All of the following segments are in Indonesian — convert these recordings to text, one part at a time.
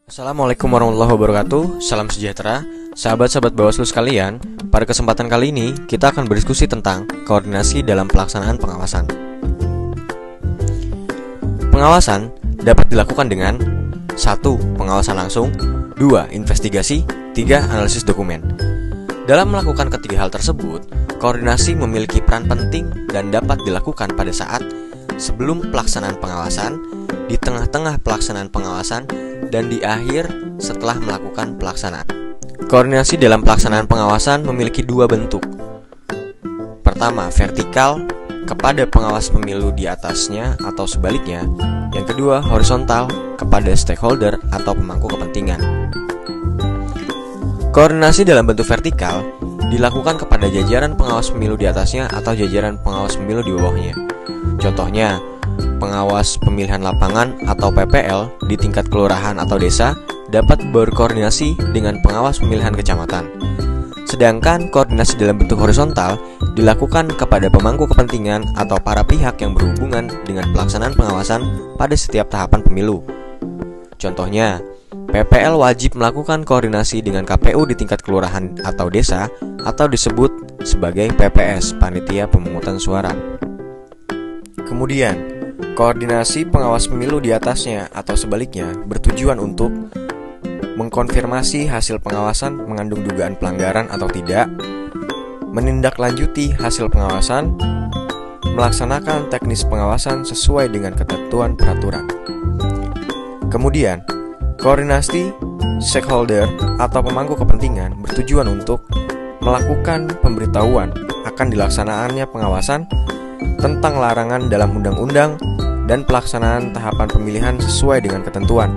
Assalamualaikum warahmatullahi wabarakatuh. Salam sejahtera, sahabat-sahabat Bawaslu sekalian. Pada kesempatan kali ini, kita akan berdiskusi tentang koordinasi dalam pelaksanaan pengawasan. Pengawasan dapat dilakukan dengan 1. Pengawasan langsung, 2. Investigasi, 3. Analisis dokumen. Dalam melakukan ketiga hal tersebut, koordinasi memiliki peran penting dan dapat dilakukan pada saat sebelum pelaksanaan pengawasan, di tengah-tengah pelaksanaan pengawasan, dan di akhir setelah melakukan pelaksanaan. Koordinasi dalam pelaksanaan pengawasan memiliki dua bentuk. Pertama, vertikal kepada pengawas pemilu di atasnya atau sebaliknya. Yang kedua, horizontal kepada stakeholder atau pemangku kepentingan. Koordinasi dalam bentuk vertikal dilakukan kepada jajaran pengawas pemilu di atasnya atau jajaran pengawas pemilu di bawahnya. Contohnya, pengawas pemilihan lapangan atau PPL di tingkat kelurahan atau desa dapat berkoordinasi dengan pengawas pemilihan kecamatan. Sedangkan koordinasi dalam bentuk horizontal dilakukan kepada pemangku kepentingan atau para pihak yang berhubungan dengan pelaksanaan pengawasan pada setiap tahapan pemilu. Contohnya, PPL wajib melakukan koordinasi dengan KPU di tingkat kelurahan atau desa atau disebut sebagai PPS, Panitia Pemungutan Suara. Kemudian, koordinasi pengawas pemilu di atasnya atau sebaliknya bertujuan untuk mengkonfirmasi hasil pengawasan mengandung dugaan pelanggaran atau tidak, menindaklanjuti hasil pengawasan, melaksanakan teknis pengawasan sesuai dengan ketentuan peraturan. Kemudian, koordinasi stakeholder atau pemangku kepentingan bertujuan untuk melakukan pemberitahuan akan dilaksanakannya pengawasan tentang larangan dalam undang-undang dan pelaksanaan tahapan pemilihan sesuai dengan ketentuan,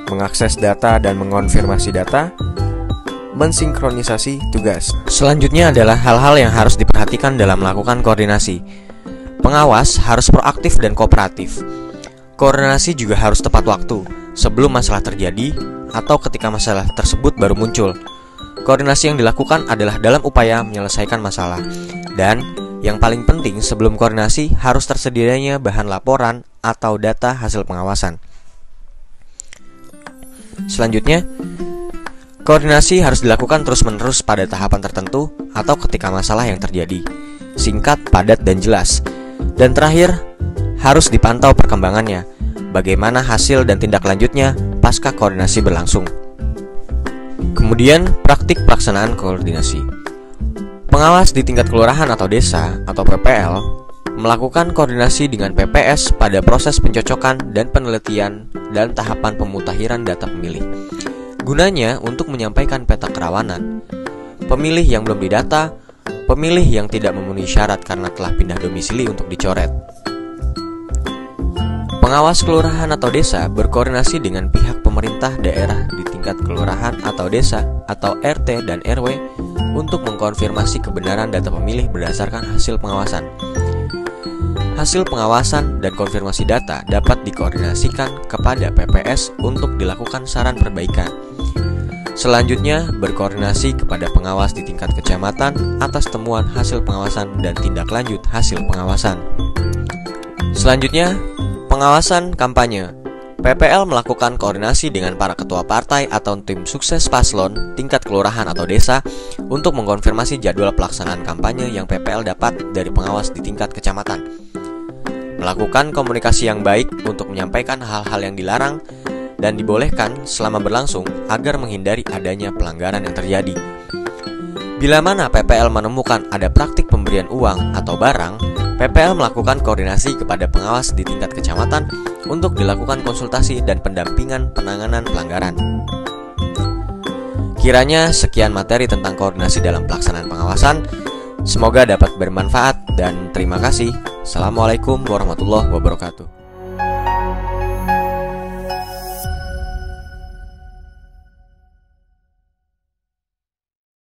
mengakses data dan mengonfirmasi data, mensinkronisasi tugas. Selanjutnya adalah hal-hal yang harus diperhatikan dalam melakukan koordinasi. Pengawas harus proaktif dan kooperatif. Koordinasi juga harus tepat waktu, sebelum masalah terjadi atau ketika masalah tersebut baru muncul. Koordinasi yang dilakukan adalah dalam upaya menyelesaikan masalah. Dan yang paling penting sebelum koordinasi harus tersedianya bahan laporan atau data hasil pengawasan. Selanjutnya, koordinasi harus dilakukan terus-menerus pada tahapan tertentu atau ketika masalah yang terjadi. Singkat, padat, dan jelas. Dan terakhir, harus dipantau perkembangannya, bagaimana hasil dan tindak lanjutnya pasca koordinasi berlangsung. Kemudian, praktik pelaksanaan koordinasi. Pengawas di tingkat kelurahan atau desa atau PPL melakukan koordinasi dengan PPS pada proses pencocokan dan penelitian dan tahapan pemutakhiran data pemilih. Gunanya untuk menyampaikan peta kerawanan, pemilih yang belum didata, pemilih yang tidak memenuhi syarat karena telah pindah domisili untuk dicoret. Pengawas kelurahan atau desa berkoordinasi dengan pihak pemerintah daerah di tingkat kelurahan atau desa atau RT dan RW untuk mengkonfirmasi kebenaran data pemilih berdasarkan hasil pengawasan. Hasil pengawasan dan konfirmasi data dapat dikoordinasikan kepada PPS untuk dilakukan saran perbaikan. Selanjutnya, berkoordinasi kepada pengawas di tingkat kecamatan atas temuan hasil pengawasan dan tindak lanjut hasil pengawasan. Selanjutnya, pengawasan kampanye. PPL melakukan koordinasi dengan para ketua partai atau tim sukses paslon tingkat kelurahan atau desa untuk mengkonfirmasi jadwal pelaksanaan kampanye yang PPL dapat dari pengawas di tingkat kecamatan. Melakukan komunikasi yang baik untuk menyampaikan hal-hal yang dilarang dan dibolehkan selama berlangsung agar menghindari adanya pelanggaran yang terjadi. Bila mana PPL menemukan ada praktik pemberian uang atau barang, PPL melakukan koordinasi kepada pengawas di tingkat kecamatan untuk dilakukan konsultasi dan pendampingan penanganan pelanggaran. Kiranya sekian materi tentang koordinasi dalam pelaksanaan pengawasan. Semoga dapat bermanfaat dan terima kasih. Assalamualaikum warahmatullahi wabarakatuh.